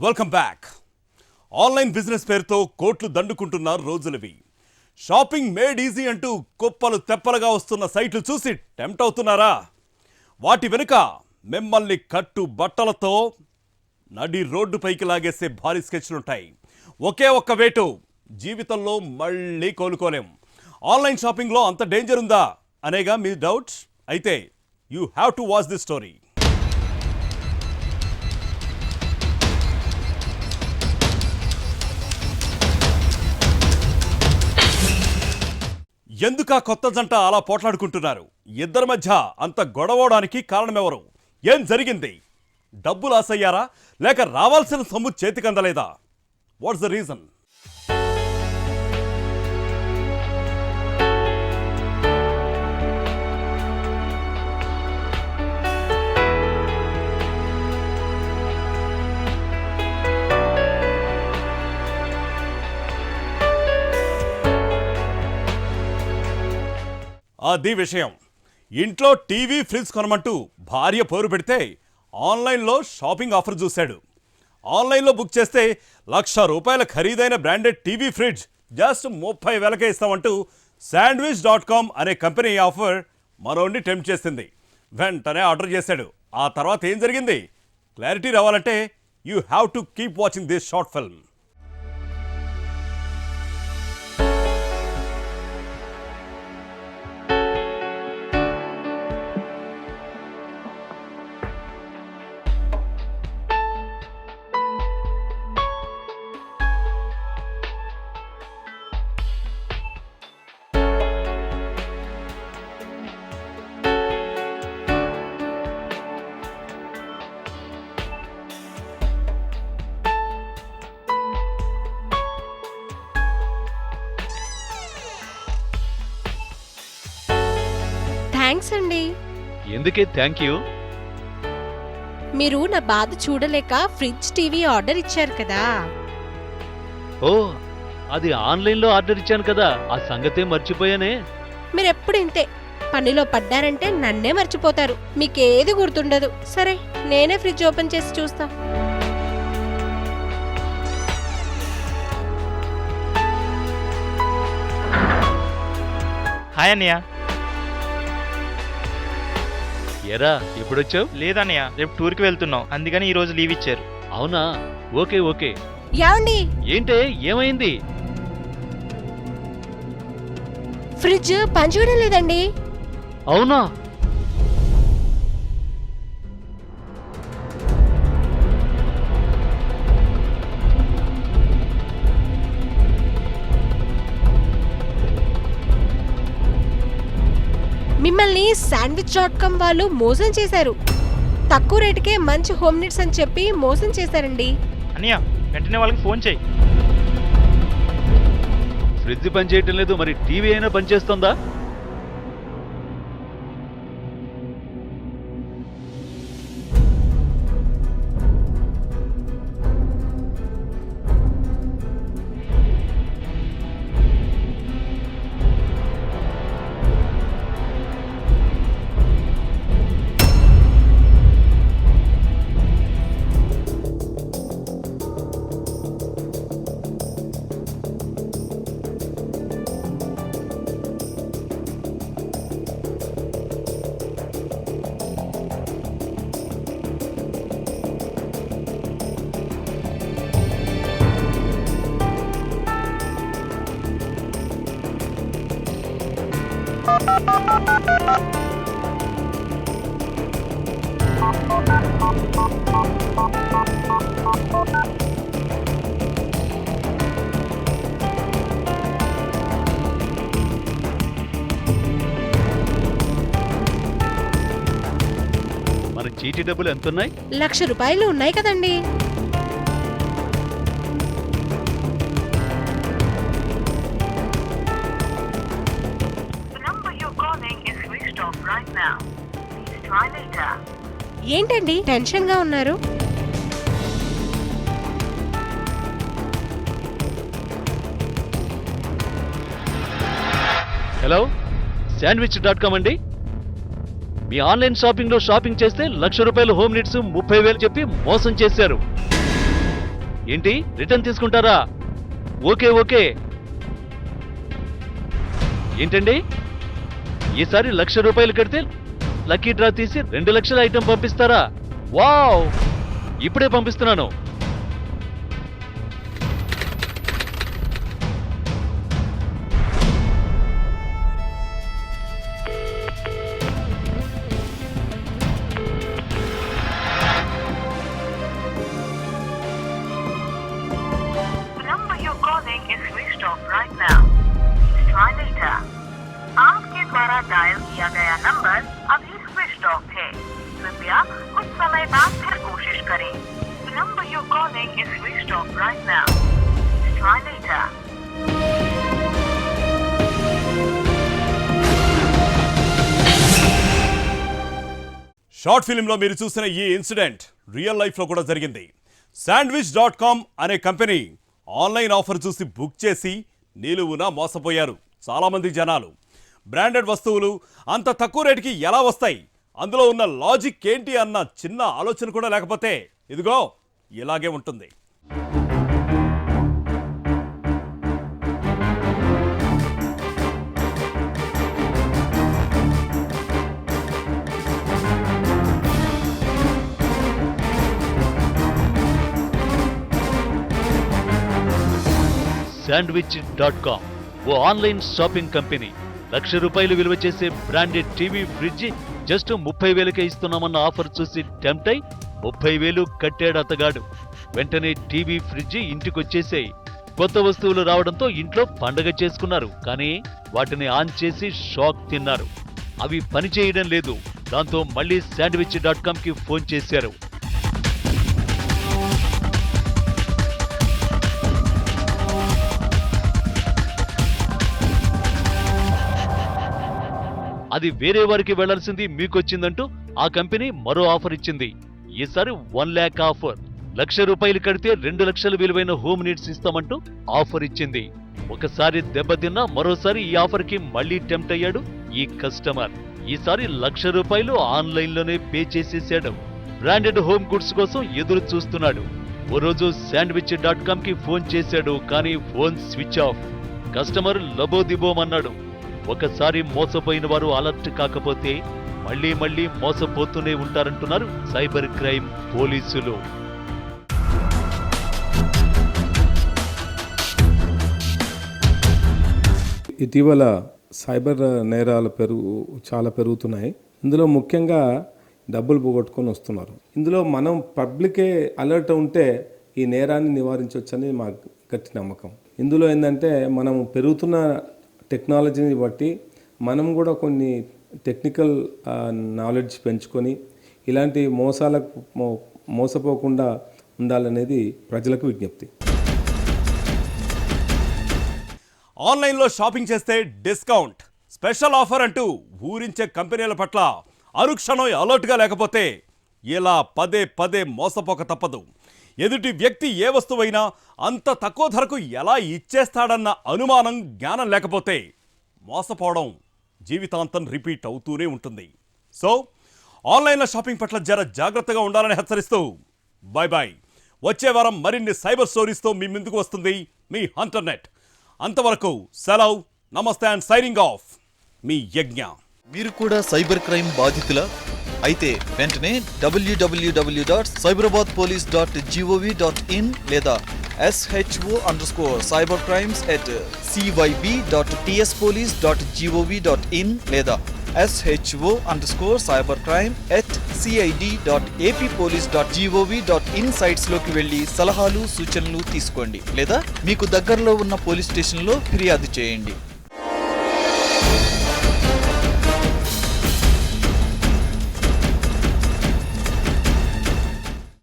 Welcome back. Online business పేరుతో కోట్లు దండుకుంటున్న రోజులవి. Shopping made easy అంటూ కుప్పలు తెప్పలుగా వస్తున్న సైట్లు చూసి టెంప్ట్ అవుతున్నారా? వాటి వెనుక మిమ్మల్ని కట్టు బట్టలతో నడి రోడ్డుపైకి లాగేసే భారీ స్కెచ్లుంటాయి. ఒకే ఒక్క వేటు, జీవితంలో మళ్ళీ కోలుకోలేం. ఆన్లైన్ షాపింగ్లో అంత డేంజర్ ఉందా అనేగా మీ డౌట్? అయితే you have to watch this story. ఎందుకా కొత్త జంట అలా పోట్లాడుకుంటున్నారు? ఇద్దరి మధ్య అంత గొడవడానికి కారణమెవరు? ఏం జరిగింది? డబ్బులు ఆశయ్యారా, లేక రావాల్సిన సొమ్ము చేతికందలేదా? What's the reason? అది విషయం. ఇంట్లో టీవీ, ఫ్రిడ్జ్ కొనమంటూ భార్య పోరు పెడితే ఆన్లైన్లో షాపింగ్ ఆఫర్ చూశాడు. ఆన్లైన్లో బుక్ చేస్తే ₹1,00,000 ఖరీదైన బ్రాండెడ్ టీవీ, ఫ్రిడ్జ్ జస్ట్ 30,000కే ఇస్తామంటూ Sandwich.com అనే కంపెనీ ఆఫర్ మనోడిని టెంప్ట్ చేసింది. వెంటనే ఆర్డర్ చేశాడు. ఆ తర్వాత ఏం జరిగింది? క్లారిటీ రావాలంటే you have to keep watching this short film. Thanks అండి. ఎందుకే థ్యాంక్ యూ? మీరు నా బాధ చూడలేక ఫ్రిడ్జ్, టీవీ ఆర్డర్ ఇచ్చారు కదా. ఓ, అది ఆన్లైన్లో ఆర్డర్ ఇచ్చాను కదా, ఆ సంగతే మర్చిపోయానే. మీరెప్పుడు ఇంతే, పనిలో పడ్డారంటే నన్నే మర్చిపోతారు. మీకేది గుర్తుండదు. సరే, నేనే ఫ్రిడ్జ్ ఓపెన్ చేసి చూస్తా. హాయ్ అన్నయ్య. ఎరా ఎప్పుడొచ్చావు? లేదన్నయ్య, రేపు టూర్కి వెళ్తున్నాం, అందుకని ఈ రోజు లీవ్ ఇచ్చారు. అవునా, ఓకే ఓకే. యాండి, ఏంటే ఏమైంది? ఫ్రిడ్జ్ పనిచేయడం లేదండి. అవునా? మిమ్మల్ని Sandwich.com వాళ్ళు మోసం చేశారు. తక్కువ రేటుకే మంచి హోమ్ నీడ్స్ అని చెప్పి మోసం చేశారండి. అన్నయ్య, వెంటనే వాళ్ళకి ఫోన్ చేయి. ఫ్రిడ్జ్ పనిచేయటం లేదు, మరి టీవీ అయినా పనిచేస్తుందా? మన చీటీ డబ్బులు ఎంతున్నాయి? ₹1,00,000 ఉన్నాయి కదండి. ఏంటండి టెన్షన్ గా ఉన్నారు? హలో, Sandwich.com అండి. మీ ఆన్లైన్ షాపింగ్ లో షాపింగ్ చేస్తే ₹1,00,000 హోమ్ నీడ్స్ 30,000 చెప్పి మోసం చేశారు. ఏంటి రిటర్న్ తీసుకుంటారా? Okay okay. ఏంటండి ఈసారి 1,00,000 రూపాయలు కడితే లక్కీ డ్రా తీసి 2 లక్షల ఐటెం పంపిస్తారా? వావ్, ఇప్పుడే పంపిస్తున్నాను. आपके द्वारा डायल किया गया नंबर अभी स्विच ऑफ है। कृपया कुछ समय बाद फिर कोशिश करें। The number you're calling is switched off right now. Please try later. Short ఫిల్మ్లో మీరు చూసిన ఈ ఇన్సిడెంట్ రియల్ లైఫ్లో కూడా జరిగింది. Sandwich.com అనే కంపెనీ ఆన్లైన్ ఆఫర్ చూసి బుక్ చేసి నిలువునా మోసపోయారు చాలామంది జనాలు. బ్రాండెడ్ వస్తువులు అంత తక్కువ రేటుకి ఎలా వస్తాయి, అందులో ఉన్న లాజిక్ ఏంటి అన్న చిన్న ఆలోచన కూడా లేకపోతే ఇదిగో ఇలాగే ఉంటుంది. Sandwich.com ఓ ఆన్లైన్ షాపింగ్ కంపెనీ. 1,00,000 రూపాయలు విలువ చేసే బ్రాండెడ్ టీవీ ఫ్రిడ్జ్ జస్ట్ 30,000కే ఇస్తున్నామన్న ఆఫర్ చూసి టెంప్ట్ అయి 30,000 కట్టాడు అతగాడు. వెంటనే టీవీ ఫ్రిడ్జ్ ఇంటికొచ్చేసాయి. కొత్త వస్తువులు రావడంతో ఇంట్లో పండగ చేసుకున్నారు. కానీ వాటిని ఆన్ చేసి షాక్ తిన్నారు. అవి పనిచేయడం లేదు. దాంతో మళ్ళీ Sandwich.comకి ఫోన్ చేశారు. అది వేరే వారికి వెళ్లాల్సింది మీకొచ్చిందంటూ ఆ కంపెనీ మరో ఆఫర్ ఇచ్చింది. ఈసారి 1 lakh ఆఫర్. 1,00,000 రూపాయలు కడితే 2 లక్షల విలువైన హోమ్ నీడ్స్ ఇస్తామంటూ ఆఫర్ ఇచ్చింది. ఒకసారి దెబ్బతిన్నా మరోసారి ఈ ఆఫర్ కి మళ్లీ టెంప్ట్ అయ్యాడు ఈ కస్టమర్. ఈసారి 1,00,000 రూపాయలు ఆన్లైన్లోనే పే చేసేసాడు. బ్రాండెడ్ హోమ్ గుడ్స్ కోసం ఎదురు చూస్తున్నాడు. ఓ రోజు Sandwich.comకి ఫోన్ చేశాడు. కానీ ఫోన్ స్విచ్ ఆఫ్. కస్టమర్ లబోదిబోమన్నాడు. ఒకసారి మోసపోయిన వారు అలర్ట్ కాకపోతే మళ్లీ మళ్లీ మోసపోతూనే ఉంటారంటున్నారు సైబర్ క్రైమ్ పోలీసులు. ఇటీవల సైబర్ నేరాలు చాలా పెరుగుతున్నాయి. ఇందులో ముఖ్యంగా డబ్బులు పోగొట్టుకొని వస్తున్నారు. ఇందులో మనం పబ్లికే అలర్ట్ ఉంటే ఈ నేరాన్ని నివారించవచ్చని మా గట్టి నమ్మకం. ఇందులో ఏంటంటే మనం పెరుగుతున్న టెక్నాలజీని బట్టి మనం కూడా కొన్ని టెక్నికల్ నాలెడ్జ్ పెంచుకొని ఇలాంటి మోసపోకుండా ఉండాలనేది ప్రజలకు విజ్ఞప్తి. ఆన్లైన్లో షాపింగ్ చేస్తే డిస్కౌంట్, స్పెషల్ ఆఫర్ అంటూ ఊరించే కంపెనీల పట్ల అనుక్షణం అలర్ట్గా లేకపోతే ఇలా పదే పదే మోసపోక తప్పదు. ఎదుటి వ్యక్తి ఏ వస్తువైనా అంత తక్కువ ధరకు ఎలా ఇచ్చేస్తాడన్న అనుమానం, జ్ఞానం లేకపోతే మోసపోవడం జీవితాంతం రిపీట్ అవుతూనే ఉంటుంది. సో ఆన్లైన్లో షాపింగ్ పట్ల జర జాగ్రత్తగా ఉండాలని హెచ్చరిస్తూ బాయ్ బాయ్. వచ్చే వారం మరిన్ని సైబర్ స్టోరీస్తో మీ ముందుకు వస్తుంది మీ హంటర్నెట్. అంతవరకు సెలవు, నమస్తే అండ్ సైనింగ్ ఆఫ్, మీ యజ్ఞ. మీరు కూడా సైబర్ క్రైమ్ బాధితుల అయితే వెంటనే www.cyberabadpolice.gov.in లేదా SHO_cybercrimes@cyb.tspolice.gov.in లేదా SHO_cybercrime@cid.appolice.gov.in సైట్స్ లోకి వెళ్లి సలహాలు సూచనలు తీసుకోండి లేదా మీకు దగ్గరలో ఉన్న పోలీస్ స్టేషన్లో ఫిర్యాదు చేయండి.